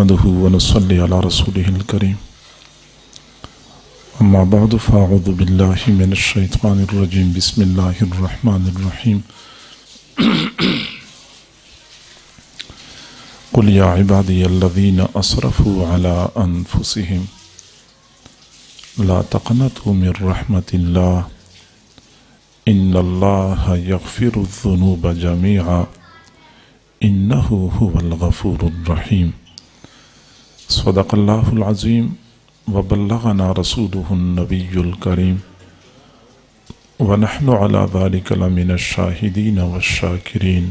نحمده ونصلي على رسوله الكريم أما بعد فأعوذ بالله من الشيطان الرجيم بسم الله الرحمن الرحيم قل يا عبادي الذين أسرفوا على أنفسهم لا تقنطوا من رحمة الله إن الله يغفر الذنوب جميعا إنه هو الغفور الرحيم صدق الله العظيم وبلغنا رسوله النبي الكريم ونحن على ذلك لمن الشاهدين والشاكرين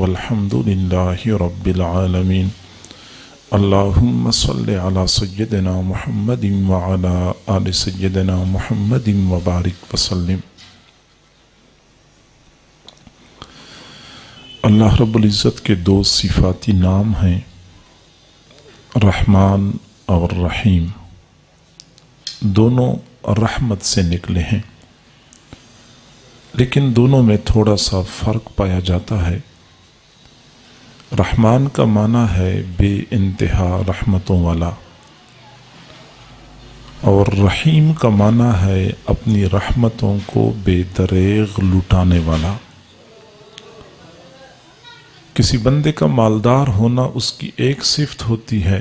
والحمد لله رب العالمين اللهم صل على سيدنا محمد وعلى آل سيدنا محمد وبارك وسلم۔ اللہ رب العزت کے دو صفاتی نام ہیں رحمان اور رحیم، دونوں رحمت سے نکلے ہیں، لیکن دونوں میں تھوڑا سا فرق پایا جاتا ہے۔ رحمان کا معنی ہے بے انتہا رحمتوں والا، اور رحیم کا معنی ہے اپنی رحمتوں کو بے دریغ لٹانے والا۔ کسی بندے کا مالدار ہونا اس کی ایک صفت ہوتی ہے،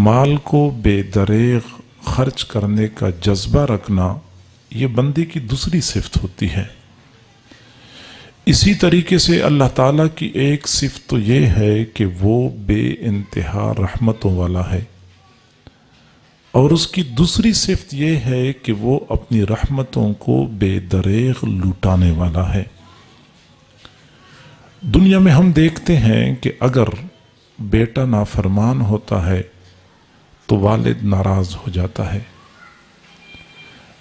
مال کو بے دریغ خرچ کرنے کا جذبہ رکھنا یہ بندے کی دوسری صفت ہوتی ہے۔ اسی طریقے سے اللہ تعالیٰ کی ایک صفت تو یہ ہے کہ وہ بے انتہا رحمتوں والا ہے، اور اس کی دوسری صفت یہ ہے کہ وہ اپنی رحمتوں کو بے دریغ لٹانے والا ہے۔ دنیا میں ہم دیکھتے ہیں کہ اگر بیٹا نافرمان ہوتا ہے تو والد ناراض ہو جاتا ہے،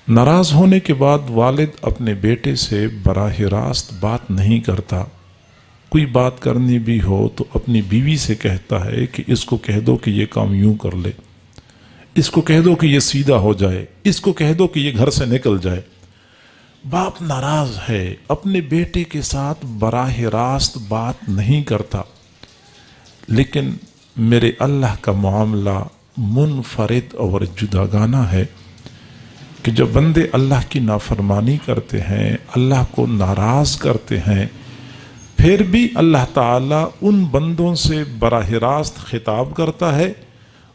ناراض ہونے کے بعد والد اپنے بیٹے سے براہ راست بات نہیں کرتا، کوئی بات کرنی بھی ہو تو اپنی بیوی سے کہتا ہے کہ اس کو کہہ دو کہ یہ کام یوں کر لے، اس کو کہہ دو کہ یہ سیدھا ہو جائے، اس کو کہہ دو کہ یہ گھر سے نکل جائے۔ باپ ناراض ہے، اپنے بیٹے کے ساتھ براہ راست بات نہیں کرتا، لیکن میرے اللہ کا معاملہ منفرد اور جداگانہ ہے کہ جب بندے اللہ کی نافرمانی کرتے ہیں، اللہ کو ناراض کرتے ہیں، پھر بھی اللہ تعالیٰ ان بندوں سے براہ راست خطاب کرتا ہے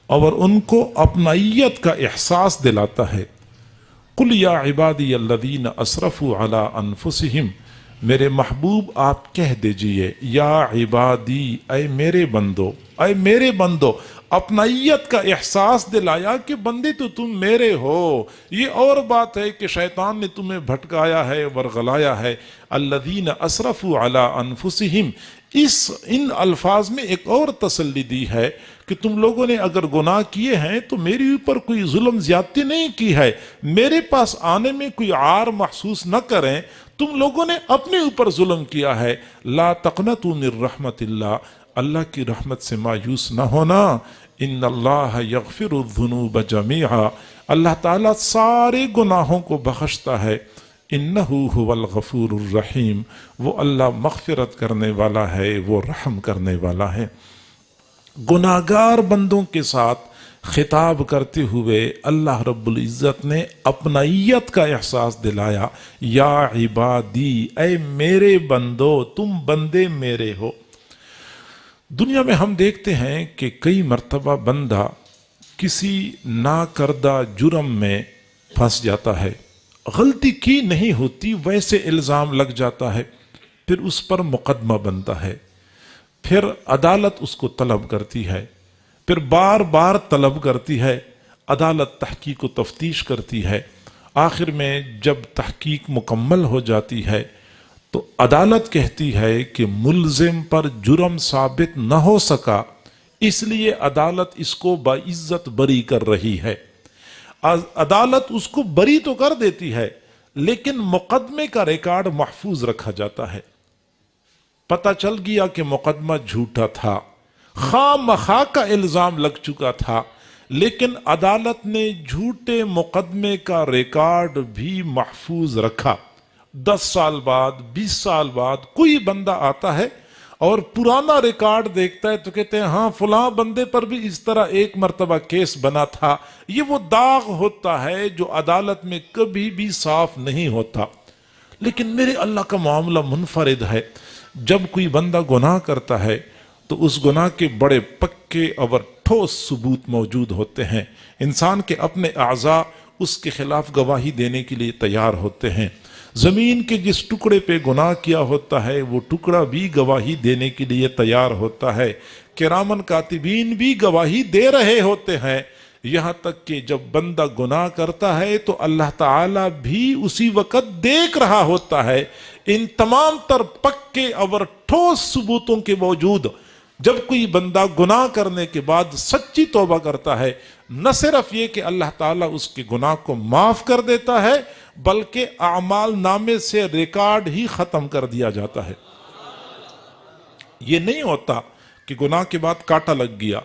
اور ان کو اپنائیت کا احساس دلاتا ہے۔ قل یا عبادی الذین اسرفوا علی انفسہم، میرے محبوب آپ کہہ دیجئے یا عبادی، اے میرے بندو، اے میرے بندو، اپنائیت کا احساس دلایا کہ بندے تو تم میرے ہو۔ یہ اور بات ہے کہ شیطان نے تمہیں بھٹکایا ہے، ورغلایا ہے۔ الذین اسرفوا علی انفسہم، ان الفاظ میں ایک اور تسلی دی ہے کہ تم لوگوں نے اگر گناہ کیے ہیں تو میری اوپر کوئی ظلم زیادتی نہیں کی ہے، میرے پاس آنے میں کوئی عار محسوس نہ کریں، تم لوگوں نے اپنے اوپر ظلم کیا ہے۔ لا تقنطوا من رحمت اللہ، اللہ کی رحمت سے مایوس نہ ہونا۔ ان اللہ یغفر الذنوب جمیعا، اللہ تعالیٰ سارے گناہوں کو بخشتا ہے۔ انہ هو الغفور الرحیم، وہ اللہ مغفرت کرنے والا ہے، وہ رحم کرنے والا ہے۔ گناہگار بندوں کے ساتھ خطاب کرتے ہوئے اللہ رب العزت نے اپنائیت کا احساس دلایا، یا عبادی، اے میرے بندو، تم بندے میرے ہو۔ دنیا میں ہم دیکھتے ہیں کہ کئی مرتبہ بندہ کسی ناکردہ جرم میں پھنس جاتا ہے، غلطی کی نہیں ہوتی، ویسے الزام لگ جاتا ہے، پھر اس پر مقدمہ بنتا ہے، پھر عدالت اس کو طلب کرتی ہے، پھر بار بار طلب کرتی ہے، عدالت تحقیق و تفتیش کرتی ہے، آخر میں جب تحقیق مکمل ہو جاتی ہے تو عدالت کہتی ہے کہ ملزم پر جرم ثابت نہ ہو سکا، اس لیے عدالت اس کو باعزت بری کر رہی ہے۔ عدالت اس کو بری تو کر دیتی ہے، لیکن مقدمے کا ریکارڈ محفوظ رکھا جاتا ہے۔ پتہ چل گیا کہ مقدمہ جھوٹا تھا، خواہ مخواہ کا الزام لگ چکا تھا، لیکن عدالت نے جھوٹے مقدمے کا ریکارڈ بھی محفوظ رکھا۔ 10 سال بعد، 20 سال بعد کوئی بندہ آتا ہے اور پرانا ریکارڈ دیکھتا ہے تو کہتے ہیں ہاں فلاں بندے پر بھی اس طرح ایک مرتبہ کیس بنا تھا. یہ وہ داغ ہوتا ہے جو عدالت میں کبھی بھی صاف نہیں ہوتا. لیکن میرے اللہ کا معاملہ منفرد ہے. جب کوئی بندہ گناہ کرتا ہے تو اس گناہ کے بڑے پکے اور ٹھوس ثبوت موجود ہوتے ہیں. انسان کے اپنے اعضاء اس کے خلاف گواہی دینے کے لیے تیار ہوتے ہیں. زمین کے جس ٹکڑے پہ گناہ کیا ہوتا ہے وہ ٹکڑا بھی گواہی دینے کے لیے تیار ہوتا ہے. کرامن کاتبین بھی گواہی دے رہے ہوتے ہیں. یہاں تک کہ جب بندہ گناہ کرتا ہے تو اللہ تعالیٰ بھی اسی وقت دیکھ رہا ہوتا ہے. ان تمام تر پکے اور ٹھوس ثبوتوں کے باوجود جب کوئی بندہ گناہ کرنے کے بعد سچی توبہ کرتا ہے، نہ صرف یہ کہ اللہ تعالیٰ اس کے گناہ کو معاف کر دیتا ہے بلکہ اعمال نامے سے ریکارڈ ہی ختم کر دیا جاتا ہے. یہ نہیں ہوتا کہ گناہ کے بعد کانٹا لگ گیا.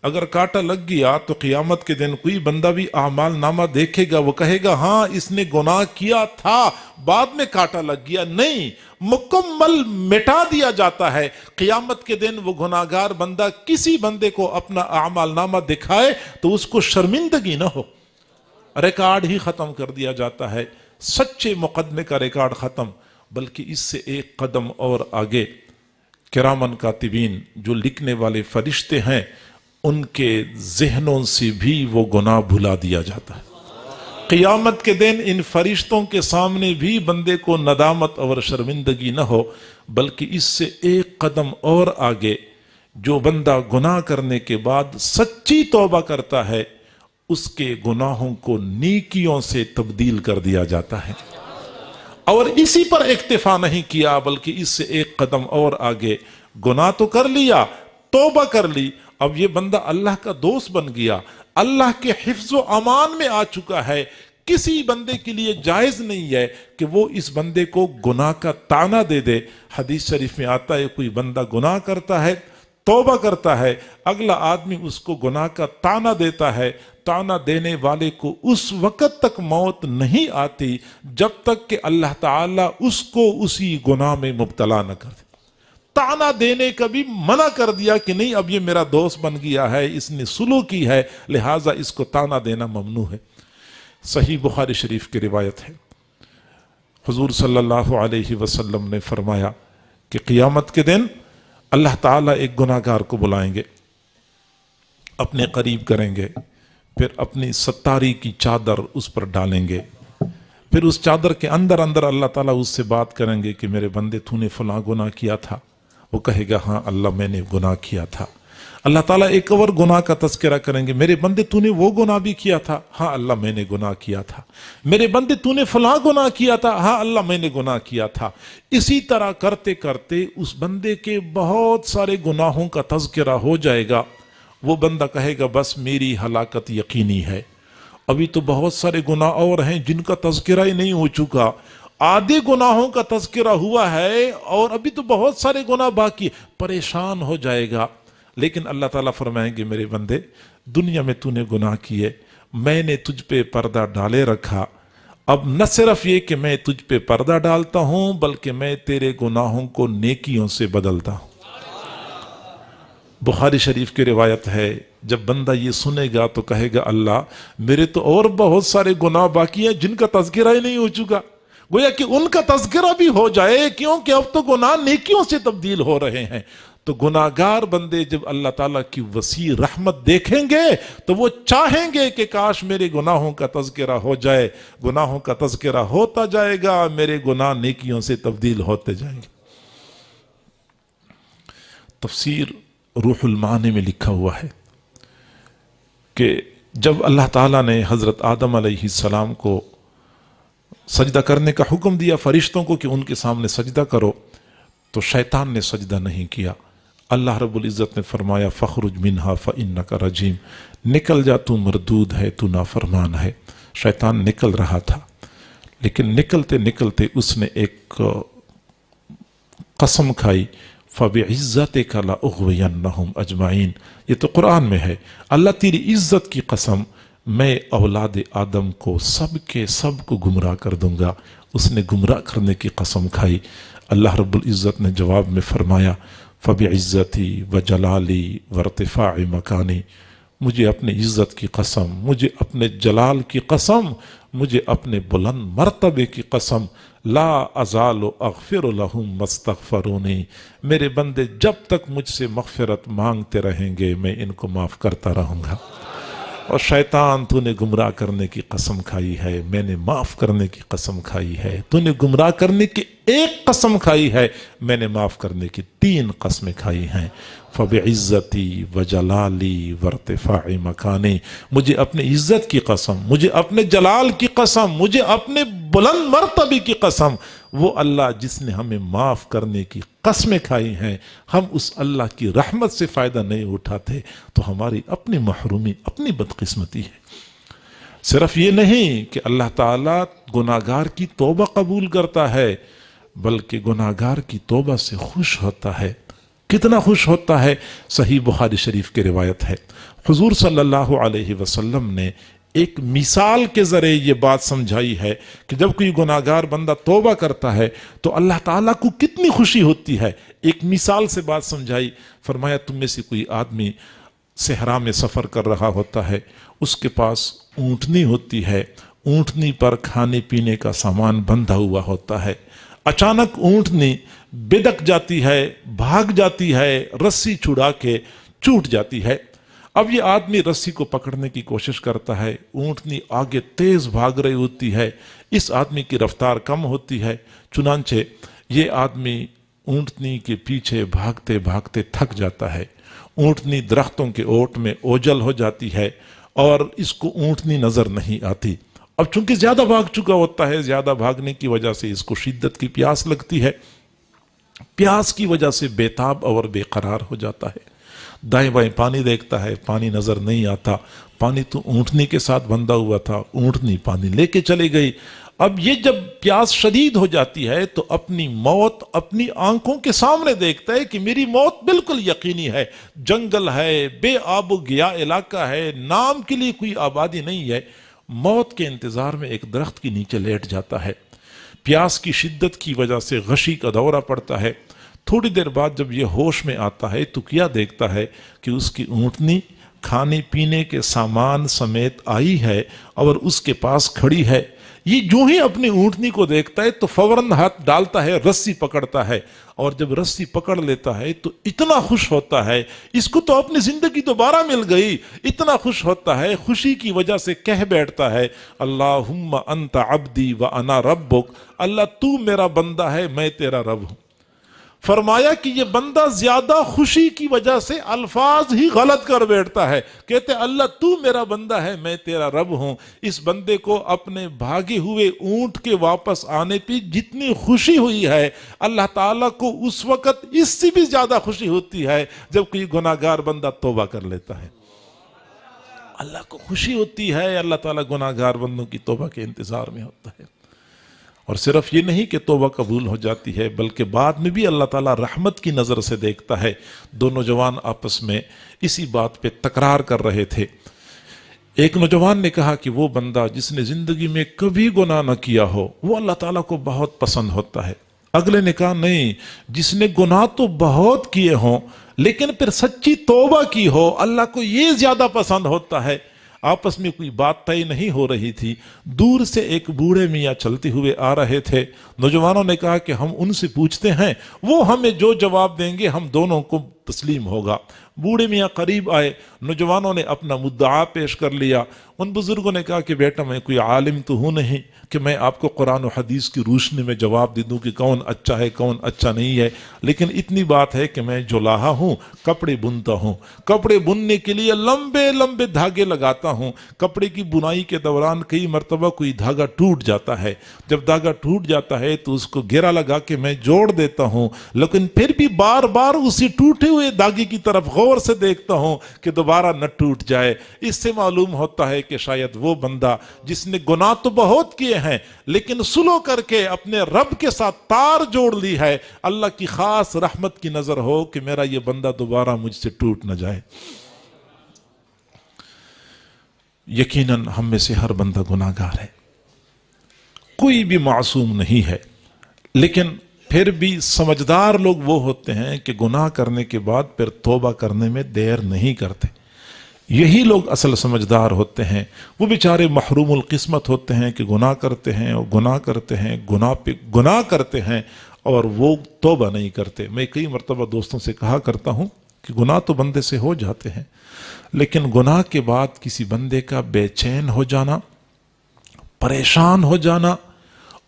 اگر کانٹا لگ گیا تو قیامت کے دن کوئی بندہ بھی اعمال نامہ دیکھے گا، وہ کہے گا ہاں اس نے گناہ کیا تھا بعد میں کانٹا لگ گیا. نہیں، مکمل مٹا دیا جاتا ہے. قیامت کے دن وہ گناہگار بندہ کسی بندے کو اپنا اعمال نامہ دکھائے تو اس کو شرمندگی نہ ہو، ریکارڈ ہی ختم کر دیا جاتا ہے. سچے مقدمے کا ریکارڈ ختم. بلکہ اس سے ایک قدم اور آگے کرامن کاتبین جو لکھنے والے فرشتے ہیں ان کے ذہنوں سے بھی وہ گناہ بھلا دیا جاتا ہے. قیامت کے دن ان فرشتوں کے سامنے بھی بندے کو ندامت اور شرمندگی نہ ہو، بلکہ اس سے ایک قدم اور آگے جو بندہ گناہ کرنے کے بعد سچی توبہ کرتا ہے اس کے گناہوں کو نیکیوں سے تبدیل کر دیا جاتا ہے. اور اسی پر اکتفا نہیں کیا بلکہ اس سے ایک قدم اور آگے گناہ تو کر لیا، توبہ کر لی، اب یہ بندہ اللہ کا دوست بن گیا، اللہ کے حفظ و امان میں آ چکا ہے. کسی بندے کے لیے جائز نہیں ہے کہ وہ اس بندے کو گناہ کا طعنہ دے دے. حدیث شریف میں آتا ہے کوئی بندہ گناہ کرتا ہے، توبہ کرتا ہے، اگلا آدمی اس کو گناہ کا طعنہ دیتا ہے. طعنہ دینے والے کو اس وقت تک موت نہیں آتی جب تک کہ اللہ تعالیٰ اس کو اسی گناہ میں مبتلا نہ کر دے. طعنہ دینے کا بھی منع کر دیا کہ نہیں اب یہ میرا دوست بن گیا ہے، اس نے سلوک کی ہے، لہٰذا اس کو طعنہ دینا ممنوع ہے. صحیح بخاری شریف کی روایت ہے، حضور صلی اللہ علیہ وسلم نے فرمایا کہ قیامت کے دن اللہ تعالیٰ ایک گناہگار کو بلائیں گے، اپنے قریب کریں گے، پھر اپنی ستاری کی چادر اس پر ڈالیں گے، پھر اس چادر کے اندر اللہ تعالیٰ اس سے بات کریں گے کہ میرے بندے تو نے فلاں گناہ کیا تھا. وہ کہے گا ہاں اللہ میں نے گناہ کیا تھا. اللہ تعالیٰ ایک اور گناہ کا تذکرہ کریں گے، میرے بندے تو نے وہ گناہ بھی کیا تھا. ہاں اللہ میں نے گناہ کیا تھا. میرے بندے تو نے فلاں گناہ کیا تھا. ہاں اللہ میں نے گناہ کیا تھا. اسی طرح کرتے کرتے اس بندے کے بہت سارے گناہوں کا تذکرہ ہو جائے گا. وہ بندہ کہے گا بس میری ہلاکت یقینی ہے، ابھی تو بہت سارے گناہ اور ہیں جن کا تذکرہ ہی نہیں ہو چکا. آدھے گناہوں کا تذکرہ ہوا ہے اور ابھی تو بہت سارے گناہ باقی. پریشان ہو جائے گا. لیکن اللہ تعالیٰ فرمائیں گے میرے بندے دنیا میں تو نے گناہ کیے، میں نے تجھ پہ پردہ ڈالے رکھا. اب نہ صرف یہ کہ میں تجھ پہ پردہ ڈالتا ہوں بلکہ میں تیرے گناہوں کو نیکیوں سے بدلتا ہوں. بخاری شریف کی روایت ہے جب بندہ یہ سنے گا تو کہے گا اللہ میرے تو اور بہت سارے گناہ باقی ہیں جن کا تذکرہ ہی نہیں ہو چکا. گویا کہ ان کا تذکرہ بھی ہو جائے کیونکہ اب تو گناہ نیکیوں سے تبدیل ہو رہے ہیں. تو گناہگار بندے جب اللہ تعالیٰ کی وسیع رحمت دیکھیں گے تو وہ چاہیں گے کہ کاش میرے گناہوں کا تذکرہ ہو جائے. گناہوں کا تذکرہ ہوتا جائے گا، میرے گناہ نیکیوں سے تبدیل ہوتے جائیں گے. تفسیر روح المعانی میں لکھا ہوا ہے کہ جب اللہ تعالیٰ نے حضرت آدم علیہ السلام کو سجدہ کرنے کا حکم دیا فرشتوں کو کہ ان کے سامنے سجدہ کرو تو شیطان نے سجدہ نہیں کیا. اللہ رب العزت نے فرمایا فخرج منہا فإنک رجیم، نکل جا تو مردود ہے، تو نافرمان ہے. شیطان نکل رہا تھا لیکن نکلتے نکلتے اس نے ایک قسم کھائی فَبِعِزَّتِكَ لَأُغْوِيَنَّهُمْ أَجْمَعِينَ. یہ تو قرآن میں ہے، اللہ تیری عزت کی قسم میں اولاد آدم کو سب کے سب کو گمراہ کر دوں گا. اس نے گمراہ کرنے کی قسم کھائی. اللہ رب العزت نے جواب میں فرمایا فبعزتی وجلالی وارتفاع مکانی، مجھے اپنی عزت کی قسم، مجھے اپنے جلال کی قسم، مجھے اپنے بلند مرتبے کی قسم، لا ازال اغفر لہم مستغفرونی، میرے بندے جب تک مجھ سے مغفرت مانگتے رہیں گے میں ان کو معاف کرتا رہوں گا۔ اور شیطان تو نے گمراہ کرنے کی قسم کھائی ہے، میں نے معاف کرنے کی قسم کھائی ہے، تو نے گمراہ کرنے کی ایک قسم کھائی ہے، میں نے معاف کرنے کی 3 قسمیں کھائی ہیں۔ فبعزتی وجلالی وارتفاع مکانی، مجھے اپنی عزت کی قسم، مجھے اپنے جلال کی قسم، مجھے اپنے بلند مرتبے کی قسم، وہ اللہ جس نے ہمیں معاف کرنے کی قسمیں کھائی ہیں، ہم اس اللہ کی رحمت سے فائدہ نہیں اٹھاتے تو ہماری اپنی محرومی، اپنی بدقسمتی ہے۔ صرف یہ نہیں کہ اللہ تعالیٰ گناہگار کی توبہ قبول کرتا ہے، بلکہ گناہگار کی توبہ سے خوش ہوتا ہے۔ کتنا خوش ہوتا ہے؟ صحیح بخاری شریف کی روایت ہے، حضور صلی اللہ علیہ وسلم نے ایک مثال کے ذریعے یہ بات سمجھائی ہے کہ جب کوئی گناہگار بندہ توبہ کرتا ہے تو اللہ تعالیٰ کو کتنی خوشی ہوتی ہے۔ ایک مثال سے بات سمجھائی، فرمایا تم میں سے کوئی آدمی صحرا میں سفر کر رہا ہوتا ہے، اس کے پاس اونٹنی ہوتی ہے، اونٹنی پر کھانے پینے کا سامان بندھا ہوا ہوتا ہے، اچانک اونٹنی بدک جاتی ہے، بھاگ جاتی ہے، رسی چھڑا کے چھوٹ جاتی ہے۔ اب یہ آدمی رسی کو پکڑنے کی کوشش کرتا ہے، اونٹنی آگے تیز بھاگ رہی ہوتی ہے، اس آدمی کی رفتار کم ہوتی ہے، چنانچہ یہ آدمی اونٹنی کے پیچھے بھاگتے بھاگتے تھک جاتا ہے، اونٹنی درختوں کے اوٹ میں اوجل ہو جاتی ہے اور اس کو اونٹنی نظر نہیں آتی۔ اب چونکہ زیادہ بھاگ چکا ہوتا ہے، زیادہ بھاگنے کی وجہ سے اس کو شدت کی پیاس لگتی ہے، پیاس کی وجہ سے بے تاب اور بے قرار ہو جاتا ہے، دائیں بائیں پانی دیکھتا ہے، پانی نظر نہیں آتا، پانی تو اونٹنی کے ساتھ بندھا ہوا تھا، اونٹنی پانی لے کے چلی گئی۔ اب یہ جب پیاس شدید ہو جاتی ہے تو اپنی موت اپنی آنکھوں کے سامنے دیکھتا ہے کہ میری موت بالکل یقینی ہے، جنگل ہے، بے آب و گیا علاقہ ہے، نام کے لیے کوئی آبادی نہیں ہے، موت کے انتظار میں ایک درخت کے نیچے لیٹ جاتا ہے۔ پیاس کی شدت کی وجہ سے غشی کا دورہ پڑتا ہے، تھوڑی دیر بعد جب یہ ہوش میں آتا ہے تو کیا دیکھتا ہے کہ اس کی اونٹنی کھانے پینے کے سامان سمیت آئی ہے اور اس کے پاس کھڑی ہے۔ یہ جو ہی اپنی اونٹنی کو دیکھتا ہے تو فوراً ہاتھ ڈالتا ہے، رسی پکڑتا ہے، اور جب رسی پکڑ لیتا ہے تو اتنا خوش ہوتا ہے، اس کو تو اپنی زندگی دوبارہ مل گئی، اتنا خوش ہوتا ہے، خوشی کی وجہ سے کہہ بیٹھتا ہے اللہم انت عبدی وانا ربک، اللہ تو میرا بندہ ہے میں تیرا رب ہوں۔ فرمایا کہ یہ بندہ زیادہ خوشی کی وجہ سے الفاظ ہی غلط کر بیٹھتا ہے، کہتے اللہ تو میرا بندہ ہے میں تیرا رب ہوں۔ اس بندے کو اپنے بھاگے ہوئے اونٹ کے واپس آنے پہ جتنی خوشی ہوئی ہے، اللہ تعالیٰ کو اس وقت اس سے بھی زیادہ خوشی ہوتی ہے جب کوئی گناہگار بندہ توبہ کر لیتا ہے۔ اللہ کو خوشی ہوتی ہے، اللہ تعالیٰ گناہگار بندوں کی توبہ کے انتظار میں ہوتا ہے۔ اور صرف یہ نہیں کہ توبہ قبول ہو جاتی ہے بلکہ بعد میں بھی اللہ تعالیٰ رحمت کی نظر سے دیکھتا ہے۔ دو نوجوان آپس میں اسی بات پہ تکرار کر رہے تھے۔ ایک نوجوان نے کہا کہ وہ بندہ جس نے زندگی میں کبھی گناہ نہ کیا ہو وہ اللہ تعالیٰ کو بہت پسند ہوتا ہے۔ اگلے نے کہا نہیں، جس نے گناہ تو بہت کیے ہوں لیکن پھر سچی توبہ کی ہو اللہ کو یہ زیادہ پسند ہوتا ہے۔ آپس میں کوئی بات طے نہیں ہو رہی تھی، دور سے ایک بوڑھے میاں چلتے ہوئے آ رہے تھے۔ نوجوانوں نے کہا کہ ہم ان سے پوچھتے ہیں، وہ ہمیں جو جواب دیں گے ہم دونوں کو تسلیم ہوگا۔ بوڑھے میاں قریب آئے، نوجوانوں نے اپنا مدعا پیش کر لیا۔ ان بزرگوں نے کہا کہ بیٹا میں کوئی عالم تو ہوں نہیں کہ میں آپ کو قرآن و حدیث کی روشنی میں جواب دے دوں کہ کون اچھا ہے کون اچھا نہیں ہے، لیکن اتنی بات ہے کہ میں جولاہا ہوں، کپڑے بنتا ہوں، کپڑے بننے کے لیے لمبے لمبے دھاگے لگاتا ہوں، کپڑے کی بنائی کے دوران کئی مرتبہ کوئی دھاگا ٹوٹ جاتا ہے، جب دھاگا ٹوٹ جاتا ہے تو اس کو گھیرا لگا کے میں جوڑ دیتا ہوں، لیکن پھر بھی بار بار اسی ٹوٹے ہوئے دھاگے کی طرف غور سے دیکھتا ہوں کہ دوبارہ نہ ٹوٹ جائے۔ اس سے معلوم ہوتا ہے کہ شاید وہ بندہ جس نے گناہ تو بہت کیے ہیں لیکن سلو کر کے اپنے رب کے ساتھ تار جوڑ لی ہے، اللہ کی خاص رحمت کی نظر ہو کہ میرا یہ بندہ دوبارہ مجھ سے ٹوٹ نہ جائے۔ یقیناً ہم میں سے ہر بندہ گناہگار ہے، کوئی بھی معصوم نہیں ہے، لیکن پھر بھی سمجھدار لوگ وہ ہوتے ہیں کہ گناہ کرنے کے بعد پھر توبہ کرنے میں دیر نہیں کرتے. یہی لوگ اصل سمجھدار ہوتے ہیں. وہ بیچارے محروم القسمت ہوتے ہیں کہ گناہ کرتے ہیں اور گناہ کرتے ہیں، گناہ پہ گناہ کرتے ہیں اور وہ توبہ نہیں کرتے. میں کئی مرتبہ دوستوں سے کہا کرتا ہوں کہ گناہ تو بندے سے ہو جاتے ہیں، لیکن گناہ کے بعد کسی بندے کا بے چین ہو جانا، پریشان ہو جانا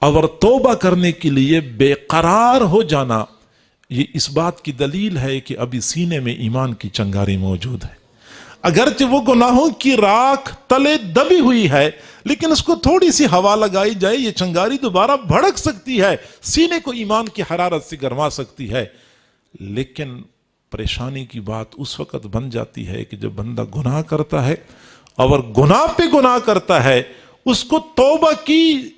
اور توبہ کرنے کے لیے بے قرار ہو جانا، یہ اس بات کی دلیل ہے کہ ابھی سینے میں ایمان کی چنگاری موجود ہے. اگرچہ وہ گناہوں کی راکھ تلے دبی ہوئی ہے، لیکن اس کو تھوڑی سی ہوا لگائی جائے یہ چنگاری دوبارہ بھڑک سکتی ہے، سینے کو ایمان کی حرارت سے گرما سکتی ہے. لیکن پریشانی کی بات اس وقت بن جاتی ہے کہ جب بندہ گناہ کرتا ہے اور گناہ پہ گناہ کرتا ہے، اس کو توبہ کی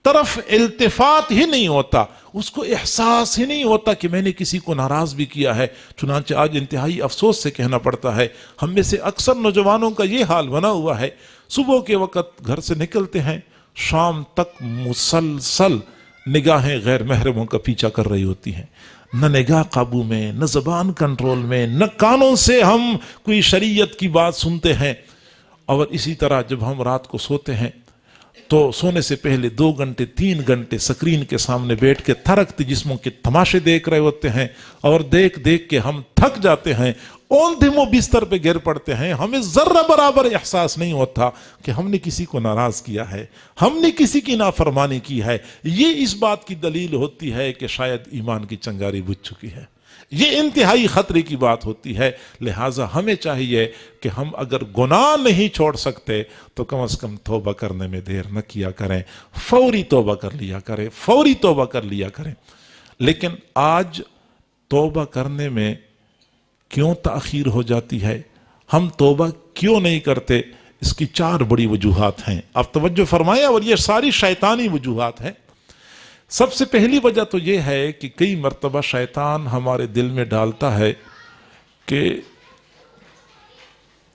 طرف التفات ہی نہیں ہوتا، اس کو احساس ہی نہیں ہوتا کہ میں نے کسی کو ناراض بھی کیا ہے. چنانچہ آج انتہائی افسوس سے کہنا پڑتا ہے، ہم میں سے اکثر نوجوانوں کا یہ حال بنا ہوا ہے، صبح کے وقت گھر سے نکلتے ہیں، شام تک مسلسل نگاہیں غیر محرموں کا پیچھا کر رہی ہوتی ہیں. نہ نگاہ قابو میں، نہ زبان کنٹرول میں، نہ کانوں سے ہم کوئی شریعت کی بات سنتے ہیں. اور اسی طرح جب ہم رات کو سوتے ہیں تو سونے سے پہلے 2 گھنٹے 3 گھنٹے سکرین کے سامنے بیٹھ کے تھرکتے جسموں کے تماشے دیکھ رہے ہوتے ہیں، اور دیکھ دیکھ کے ہم تھک جاتے ہیں، اوندھمو بستر پہ گر پڑتے ہیں. ہمیں ذرہ برابر احساس نہیں ہوتا کہ ہم نے کسی کو ناراض کیا ہے، ہم نے کسی کی نافرمانی کی ہے. یہ اس بات کی دلیل ہوتی ہے کہ شاید ایمان کی چنگاری بجھ چکی ہے. یہ انتہائی خطرے کی بات ہوتی ہے. لہٰذا ہمیں چاہیے کہ ہم اگر گناہ نہیں چھوڑ سکتے تو کم از کم توبہ کرنے میں دیر نہ کیا کریں، فوری توبہ کر لیا کریں، فوری توبہ کر لیا کریں. لیکن آج توبہ کرنے میں کیوں تاخیر ہو جاتی ہے؟ ہم توبہ کیوں نہیں کرتے؟ اس کی 4 بڑی وجوہات ہیں. آپ توجہ فرمائیں، اور یہ ساری شیطانی وجوہات ہیں. سب سے پہلی وجہ تو یہ ہے کہ کئی مرتبہ شیطان ہمارے دل میں ڈالتا ہے کہ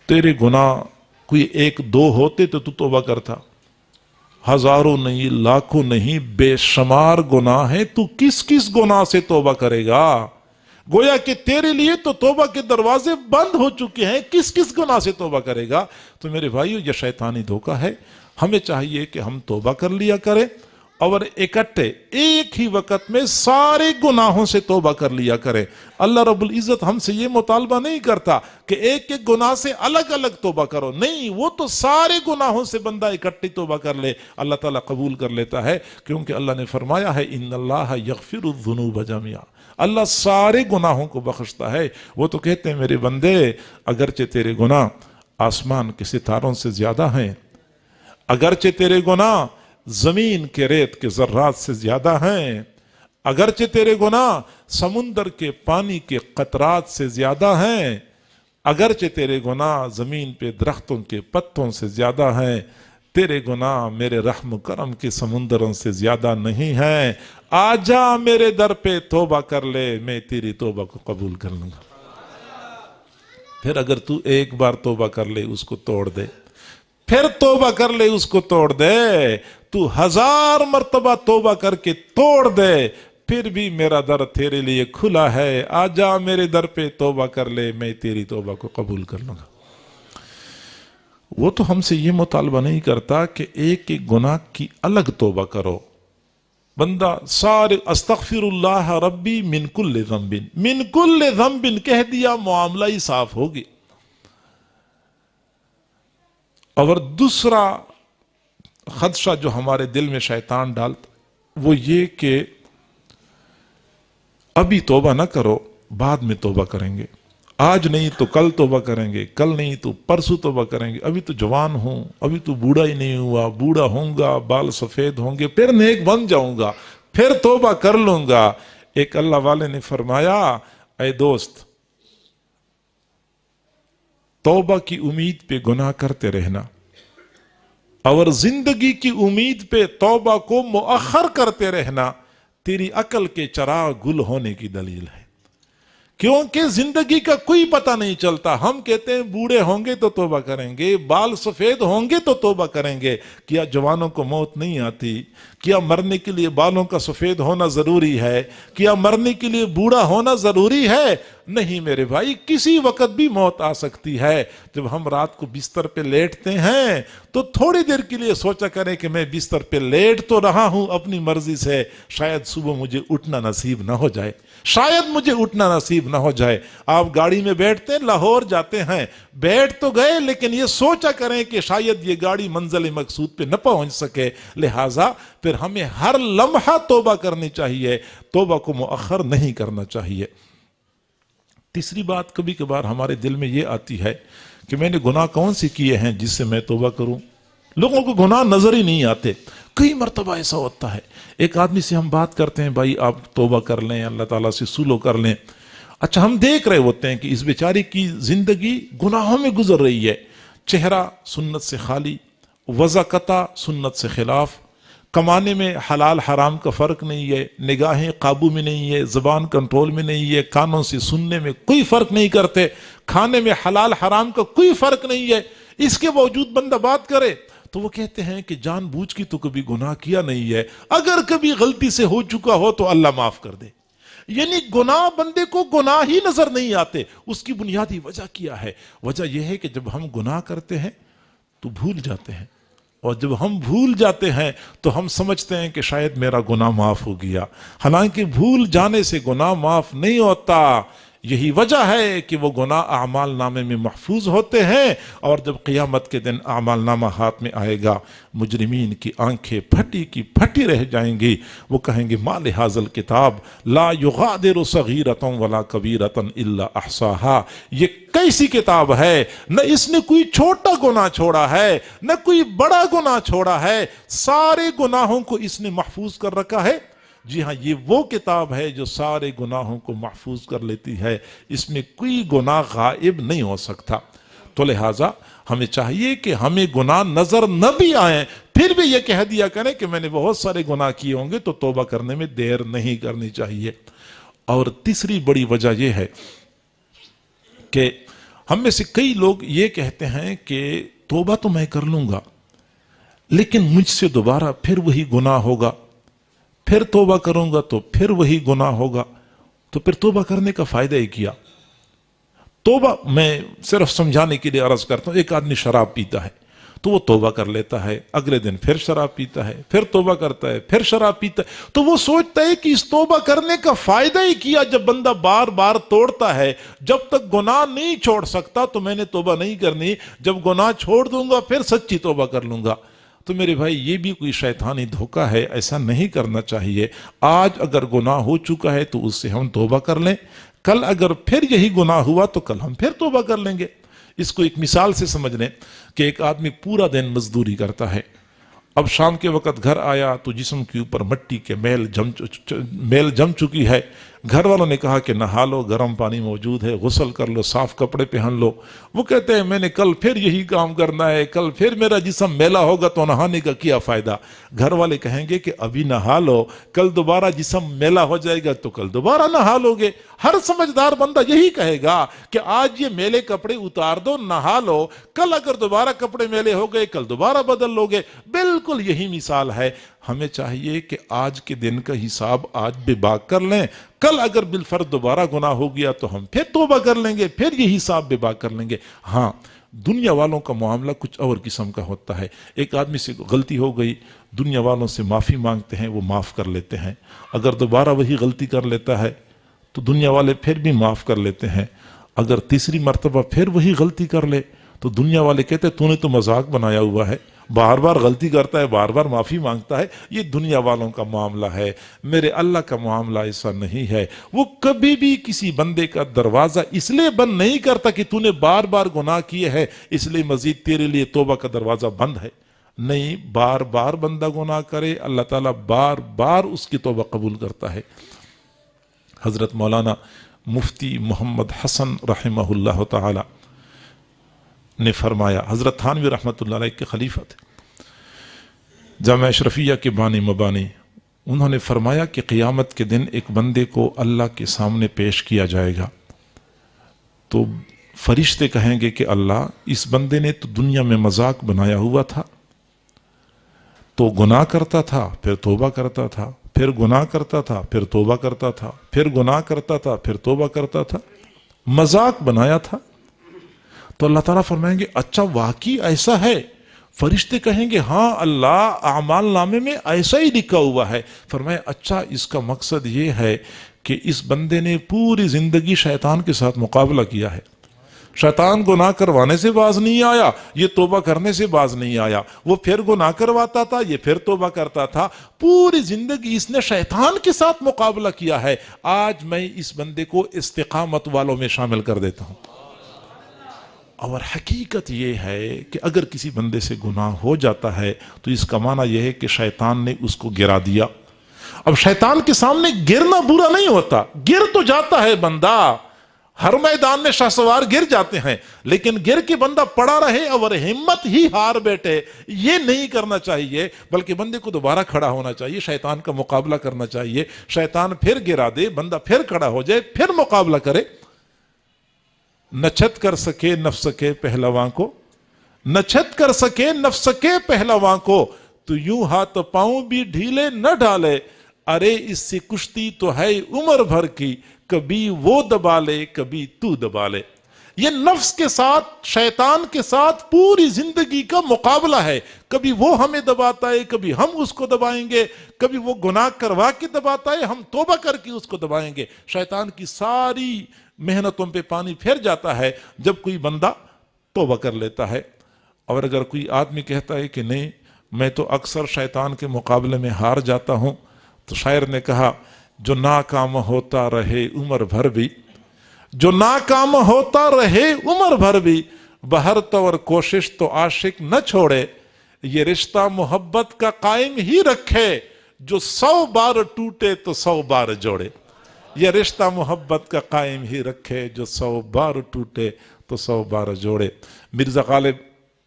تیرے گناہ کوئی 1-2 ہوتے تو توبہ کرتا، ہزاروں نہیں، لاکھوں نہیں، بے شمار گناہ ہیں، تو کس کس گناہ سے توبہ کرے گا؟ گویا کہ تیرے لیے تو توبہ کے دروازے بند ہو چکے ہیں، کس کس گناہ سے توبہ کرے گا؟ تو میرے بھائیو، یہ شیطانی دھوکہ ہے. ہمیں چاہیے کہ ہم توبہ کر لیا کریں اور اکٹھے ایک ہی وقت میں سارے گناہوں سے توبہ کر لیا کریں. اللہ رب العزت ہم سے یہ مطالبہ نہیں کرتا کہ ایک ایک گناہ سے الگ الگ توبہ کرو، نہیں، وہ تو سارے گناہوں سے بندہ اکٹھے توبہ کر لے، اللہ تعالیٰ قبول کر لیتا ہے. کیونکہ اللہ نے فرمایا ہے ان اللہ یغفر الذنوب جميعا، اللہ سارے گناہوں کو بخشتا ہے. وہ تو کہتے ہیں میرے بندے، اگرچہ تیرے گناہ آسمان کے ستاروں سے زیادہ ہیں، اگرچہ تیرے گناہ زمین کے ریت کے ذرات سے زیادہ ہیں، اگرچہ تیرے گناہ سمندر کے پانی کے قطرات سے زیادہ ہیں، اگرچہ تیرے گناہ زمین پہ درختوں کے پتوں سے زیادہ ہیں، تیرے گناہ میرے رحم و کرم کے سمندروں سے زیادہ نہیں ہیں. آجا میرے در پہ توبہ کر لے، میں تیری توبہ کو قبول کر لوں گا. پھر اگر تو ایک بار توبہ کر لے اس کو توڑ دے، پھر توبہ کر لے اس کو توڑ دے، تو 1000 مرتبہ توبہ کر کے توڑ دے، پھر بھی میرا در تیرے لیے کھلا ہے. آجا میرے در پہ توبہ کر لے، میں تیری توبہ کو قبول کر لوں گا. وہ تو ہم سے یہ مطالبہ نہیں کرتا کہ ایک ایک گناہ کی الگ توبہ کرو. بندہ سارے استغفر اللہ ربی من کل ذنب، من کل ذنب کہہ دیا، معاملہ ہی صاف ہو گیا. اور دوسرا خدشہ جو ہمارے دل میں شیطان ڈالتا وہ یہ کہ ابھی توبہ نہ کرو، بعد میں توبہ کریں گے، آج نہیں تو کل توبہ کریں گے، کل نہیں تو پرسوں توبہ کریں گے، ابھی تو جوان ہوں، ابھی تو بوڑھا ہی نہیں ہوا، بوڑھا ہوں گا، بال سفید ہوں گے، پھر نیک بن جاؤں گا، پھر توبہ کر لوں گا. ایک اللہ والے نے فرمایا، اے دوست، توبہ کی امید پہ گناہ کرتے رہنا اور زندگی کی امید پہ توبہ کو مؤخر کرتے رہنا تیری عقل کے چراغ گل ہونے کی دلیل ہے. کیونکہ زندگی کا کوئی پتہ نہیں چلتا. ہم کہتے ہیں بوڑھے ہوں گے تو توبہ کریں گے، بال سفید ہوں گے تو توبہ کریں گے. کیا جوانوں کو موت نہیں آتی؟ کیا مرنے کے لیے بالوں کا سفید ہونا ضروری ہے؟ کیا مرنے کے لیے بوڑھا ہونا ضروری ہے؟ نہیں میرے بھائی، کسی وقت بھی موت آ سکتی ہے. جب ہم رات کو بستر پہ لیٹتے ہیں تو تھوڑی دیر کے لیے سوچا کریں کہ میں بستر پہ لیٹ تو رہا ہوں اپنی مرضی سے، شاید صبح مجھے اٹھنا نصیب نہ ہو جائے، شاید مجھے اٹھنا نصیب نہ ہو جائے. آپ گاڑی میں بیٹھتے ہیں، لاہور جاتے ہیں، بیٹھ تو گئے لیکن یہ سوچا کریں کہ شاید یہ گاڑی منزل مقصود پہ نہ پہنچ سکے. لہٰذا پھر ہمیں ہر لمحہ توبہ کرنی چاہیے، توبہ کو مؤخر نہیں کرنا چاہیے. تیسری بات، کبھی کبھار ہمارے دل میں یہ آتی ہے کہ میں نے گناہ کون سے کیے ہیں جس سے میں توبہ کروں. لوگوں کو گناہ نظر ہی نہیں آتے. کئی مرتبہ ایسا ہوتا ہے، ایک آدمی سے ہم بات کرتے ہیں، بھائی آپ توبہ کر لیں، اللہ تعالیٰ سے سلو کر لیں. اچھا، ہم دیکھ رہے ہوتے ہیں کہ اس بیچاری کی زندگی گناہوں میں گزر رہی ہے. چہرہ سنت سے خالی، وضع قطع سنت سے خلاف، کمانے میں حلال حرام کا فرق نہیں ہے، نگاہیں قابو میں نہیں ہے، زبان کنٹرول میں نہیں ہے، کانوں سے سننے میں کوئی فرق نہیں کرتے، کھانے میں حلال حرام کا کوئی فرق نہیں ہے. اس کے باوجود بندہ بات کرے تو وہ کہتے ہیں کہ جان بوجھ کی تو کبھی گناہ کیا نہیں ہے، اگر کبھی غلطی سے ہو چکا ہو تو اللہ معاف کر دے. یعنی گناہ، بندے کو گناہ ہی نظر نہیں آتے. اس کی بنیادی وجہ کیا ہے؟ وجہ یہ ہے کہ جب ہم گناہ کرتے ہیں تو بھول جاتے ہیں، اور جب ہم بھول جاتے ہیں تو ہم سمجھتے ہیں کہ شاید میرا گناہ معاف ہو گیا، حالانکہ بھول جانے سے گناہ معاف نہیں ہوتا. یہی وجہ ہے کہ وہ گناہ اعمال نامے میں محفوظ ہوتے ہیں، اور جب قیامت کے دن اعمال نامہ ہاتھ میں آئے گا، مجرمین کی آنکھیں پھٹی کی پھٹی رہ جائیں گی. وہ کہیں گے ما لہذا الکتاب لا یغادر صغیرۃ ولا کبیرۃ الا احصاها. یہ کیسی کتاب ہے؟ نہ اس نے کوئی چھوٹا گناہ چھوڑا ہے، نہ کوئی بڑا گناہ چھوڑا ہے، سارے گناہوں کو اس نے محفوظ کر رکھا ہے. جی ہاں، یہ وہ کتاب ہے جو سارے گناہوں کو محفوظ کر لیتی ہے، اس میں کوئی گناہ غائب نہیں ہو سکتا. تو لہٰذا ہمیں چاہیے کہ ہمیں گناہ نظر نہ بھی آئیں، پھر بھی یہ کہہ دیا کریں کہ میں نے بہت سارے گناہ کیے ہوں گے، تو توبہ کرنے میں دیر نہیں کرنی چاہیے. اور تیسری بڑی وجہ یہ ہے کہ ہم میں سے کئی لوگ یہ کہتے ہیں کہ توبہ تو میں کر لوں گا لیکن مجھ سے دوبارہ پھر وہی گناہ ہوگا، پھر توبہ کروں گا تو پھر وہی گناہ ہوگا، تو پھر توبہ کرنے کا فائدہ ہی کیا؟ توبہ میں صرف سمجھانے کے لیے عرض کرتا ہوں. ایک آدمی شراب پیتا ہے تو وہ توبہ کر لیتا ہے، اگلے دن پھر شراب پیتا ہے، پھر توبہ کرتا ہے، پھر شراب پیتا ہے، تو وہ سوچتا ہے کہ اس توبہ کرنے کا فائدہ ہی کیا. جب بندہ بار بار توڑتا ہے، جب تک گناہ نہیں چھوڑ سکتا تو میں نے توبہ نہیں کرنی، جب گناہ چھوڑ دوں گا پھر سچی توبہ کر لوں گا. تو میرے بھائی، یہ بھی کوئی شیطانی دھوکہ ہے، ایسا نہیں کرنا چاہیے. آج اگر گناہ ہو چکا ہے تو اس سے ہم توبہ کر لیں، کل اگر پھر یہی گناہ ہوا تو کل ہم پھر توبہ کر لیں گے. اس کو ایک مثال سے سمجھ لیں کہ ایک آدمی پورا دن مزدوری کرتا ہے، اب شام کے وقت گھر آیا تو جسم کے اوپر مٹی کے میل جم چکی ہے. گھر والوں نے کہا کہ نہا لو، گرم پانی موجود ہے، غسل کر لو، صاف کپڑے پہن لو. وہ کہتے ہیں میں نے کل پھر یہی کام کرنا ہے، کل پھر میرا جسم میلا ہوگا تو نہانے کا کیا فائدہ؟ گھر والے کہیں گے کہ ابھی نہا لو، کل دوبارہ جسم میلا ہو جائے گا تو کل دوبارہ نہا لو گے. ہر سمجھدار بندہ یہی کہے گا کہ آج یہ میلے کپڑے اتار دو، نہا لو، کل اگر دوبارہ کپڑے میلے ہو گئے کل دوبارہ بدل لو گے. بالکل یہی مثال ہے. ہمیں چاہیے کہ آج کے دن کا حساب آج بے باک کر لیں، کل اگر بالفرض دوبارہ گناہ ہو گیا تو ہم پھر توبہ کر لیں گے، پھر یہ حساب بے باک کر لیں گے. ہاں، دنیا والوں کا معاملہ کچھ اور قسم کا ہوتا ہے. ایک آدمی سے غلطی ہو گئی، دنیا والوں سے معافی مانگتے ہیں، وہ معاف کر لیتے ہیں. اگر دوبارہ وہی غلطی کر لیتا ہے تو دنیا والے پھر بھی معاف کر لیتے ہیں. اگر تیسری مرتبہ پھر وہی غلطی کر لے تو دنیا والے کہتے ہیں تو نے تو مذاق بنایا ہوا ہے، بار بار غلطی کرتا ہے، بار بار معافی مانگتا ہے. یہ دنیا والوں کا معاملہ ہے. میرے اللہ کا معاملہ ایسا نہیں ہے. وہ کبھی بھی کسی بندے کا دروازہ اس لیے بند نہیں کرتا کہ تو نے بار بار گناہ کیے ہیں اس لیے مزید تیرے لیے توبہ کا دروازہ بند ہے. نہیں، بار بار بندہ گناہ کرے اللہ تعالیٰ بار بار اس کی توبہ قبول کرتا ہے. حضرت مولانا مفتی محمد حسن رحمہ اللہ تعالی نے فرمایا، حضرت تھانوی رحمۃ اللہ علیہ کے خلیفہ تھے، جامعہ اشرفیہ کے بانی مبانی، انہوں نے فرمایا کہ قیامت کے دن ایک بندے کو اللہ کے سامنے پیش کیا جائے گا. تو فرشتے کہیں گے کہ اللہ اس بندے نے تو دنیا میں مذاق بنایا ہوا تھا، تو گناہ کرتا تھا پھر توبہ کرتا تھا، پھر گناہ کرتا تھا پھر توبہ کرتا تھا، پھر گناہ کرتا تھا پھر توبہ کرتا تھا، مذاق بنایا تھا۔ تو اللہ تعالیٰ فرمائیں گے اچھا واقعی ایسا ہے؟ فرشتے کہیں گے ہاں اللہ اعمال نامے میں ایسا ہی لکھا ہوا ہے۔ فرمایا اچھا اس کا مقصد یہ ہے کہ اس بندے نے پوری زندگی شیطان کے ساتھ مقابلہ کیا ہے، شیطان گناہ کروانے سے باز نہیں آیا، یہ توبہ کرنے سے باز نہیں آیا، وہ پھر گناہ کرواتا تھا، یہ پھر توبہ کرتا تھا، پوری زندگی اس نے شیطان کے ساتھ مقابلہ کیا ہے۔ آج میں اس بندے کو استقامت والوں میں شامل کر دیتا ہوں۔ اور حقیقت یہ ہے کہ اگر کسی بندے سے گناہ ہو جاتا ہے تو اس کا معنی یہ ہے کہ شیطان نے اس کو گرا دیا۔ اب شیطان کے سامنے گرنا برا نہیں ہوتا، گر تو جاتا ہے بندہ، ہر میدان میں شاہ سوار گر جاتے ہیں، لیکن گر کے بندہ پڑا رہے اور ہمت ہی ہار بیٹھے یہ نہیں کرنا چاہیے، بلکہ بندے کو دوبارہ کھڑا ہونا چاہیے، شیطان کا مقابلہ کرنا چاہیے۔ شیطان پھر گرا دے، بندہ پھر کھڑا ہو جائے، پھر مقابلہ کرے۔ نہ چھت کر سکے نفس کے پہلواں کو، نہ چھت کر سکے نفس کے پہلواں کو، تو یوں ہاتھ پاؤں بھی ڈھیلے نہ ڈالے، ارے اس سے کشتی تو ہے عمر بھر کی، کبھی وہ دبا لے کبھی تو دبا لے۔ یہ نفس کے ساتھ، شیطان کے ساتھ پوری زندگی کا مقابلہ ہے، کبھی وہ ہمیں دباتا ہے کبھی ہم اس کو دبائیں گے، کبھی وہ گناہ کروا کے دباتا ہے ہم توبہ کر کے اس کو دبائیں گے۔ شیطان کی ساری محنتوں پہ پانی پھر جاتا ہے جب کوئی بندہ توبہ کر لیتا ہے۔ اور اگر کوئی آدمی کہتا ہے کہ نہیں میں تو اکثر شیطان کے مقابلے میں ہار جاتا ہوں، تو شاعر نے کہا جو ناکام ہوتا رہے عمر بھر بھی، جو ناکام ہوتا رہے عمر بھر بھی، بہر طور کوشش تو عاشق نہ چھوڑے، یہ رشتہ محبت کا قائم ہی رکھے، جو 100 بار ٹوٹے تو 100 بار جوڑے۔ یہ رشتہ محبت کا قائم ہی رکھے، جو 100 بار ٹوٹے تو 100 بار جوڑے۔ مرزا غالب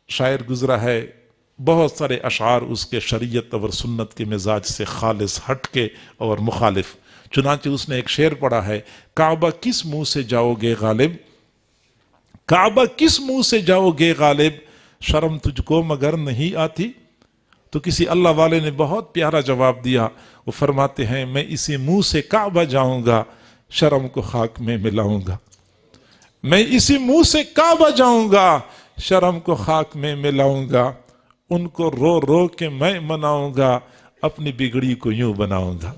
شاعر گزرا ہے، بہت سارے اشعار اس کے شریعت اور سنت کے مزاج سے خالص ہٹ کے اور مخالف، چنانچہ اس نے ایک شعر پڑھا ہے، کعبہ کس منہ سے جاؤ گے غالب، کعبہ کس منہ سے جاؤ گے غالب، شرم تجھ کو مگر نہیں آتی؟ تو کسی اللہ والے نے بہت پیارا جواب دیا، وہ فرماتے ہیں میں اسی منہ سے کعبہ جاؤں گا، شرم کو خاک میں ملاؤں گا، میں اسی منہ سے کعبہ جاؤں گا، شرم کو خاک میں ملاؤں گا، ان کو رو رو کے میں مناؤں گا، اپنی بگڑی کو یوں بناؤں گا۔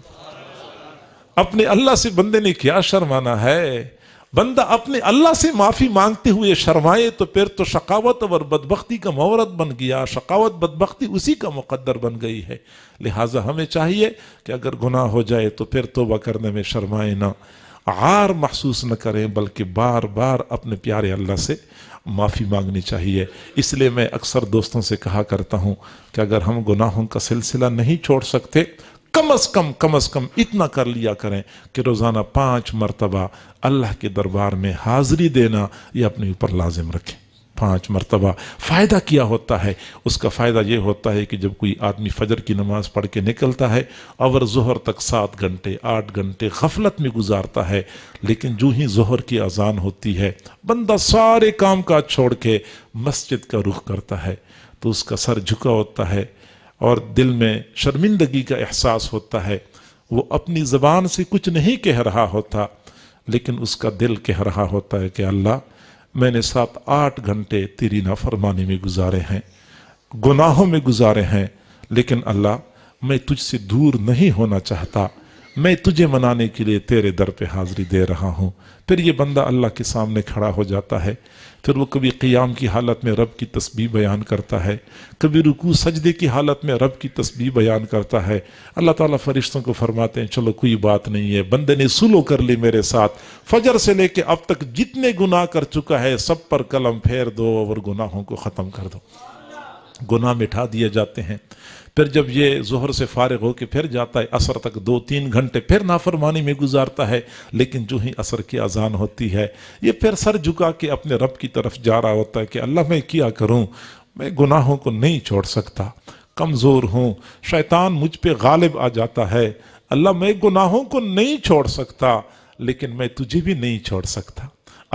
اپنے اللہ سے بندے نے کیا شرمانا ہے؟ بندہ اپنے اللہ سے معافی مانگتے ہوئے شرمائے تو پھر تو شقاوت اور بدبختی کا مورد بن گیا، شقاوت بدبختی اسی کا مقدر بن گئی ہے۔ لہٰذا ہمیں چاہیے کہ اگر گناہ ہو جائے تو پھر توبہ کرنے میں شرمائے نہ، عار محسوس نہ کریں، بلکہ بار بار اپنے پیارے اللہ سے معافی مانگنی چاہیے۔ اس لیے میں اکثر دوستوں سے کہا کرتا ہوں کہ اگر ہم گناہوں کا سلسلہ نہیں چھوڑ سکتے، کم از کم اتنا کر لیا کریں کہ روزانہ 5 مرتبہ اللہ کے دربار میں حاضری دینا یہ اپنے اوپر لازم رکھیں۔ 5 مرتبہ فائدہ کیا ہوتا ہے؟ اس کا فائدہ یہ ہوتا ہے کہ جب کوئی آدمی فجر کی نماز پڑھ کے نکلتا ہے اور ظہر تک 7 گھنٹے 8 گھنٹے غفلت میں گزارتا ہے، لیکن جو ہی ظہر کی اذان ہوتی ہے بندہ سارے کام کاج چھوڑ کے مسجد کا رخ کرتا ہے، تو اس کا سر جھکا ہوتا ہے اور دل میں شرمندگی کا احساس ہوتا ہے۔ وہ اپنی زبان سے کچھ نہیں کہہ رہا ہوتا، لیکن اس کا دل کہہ رہا ہوتا ہے کہ اللہ میں نے 7-8 گھنٹے تیری نافرمانی میں گزارے ہیں، گناہوں میں گزارے ہیں، لیکن اللہ میں تجھ سے دور نہیں ہونا چاہتا، میں تجھے منانے کے لیے تیرے در پہ حاضری دے رہا ہوں۔ پھر یہ بندہ اللہ کے سامنے کھڑا ہو جاتا ہے، پھر وہ کبھی قیام کی حالت میں رب کی تسبیح بیان کرتا ہے، کبھی رکوع سجدے کی حالت میں رب کی تسبیح بیان کرتا ہے۔ اللہ تعالیٰ فرشتوں کو فرماتے ہیں چلو کوئی بات نہیں ہے، بندے نے سلو کر لی میرے ساتھ، فجر سے لے کے اب تک جتنے گناہ کر چکا ہے سب پر قلم پھیر دو اور گناہوں کو ختم کر دو۔ گناہ مٹھا دیے جاتے ہیں۔ پھر جب یہ ظہر سے فارغ ہو کے پھر جاتا ہے عصر تک 2-3 گھنٹے پھر نافرمانی میں گزارتا ہے، لیکن جو ہی عصر کی اذان ہوتی ہے یہ پھر سر جھکا کے اپنے رب کی طرف جا رہا ہوتا ہے کہ اللہ میں کیا کروں، میں گناہوں کو نہیں چھوڑ سکتا، کمزور ہوں، شیطان مجھ پہ غالب آ جاتا ہے، اللہ میں گناہوں کو نہیں چھوڑ سکتا، لیکن میں تجھے بھی نہیں چھوڑ سکتا۔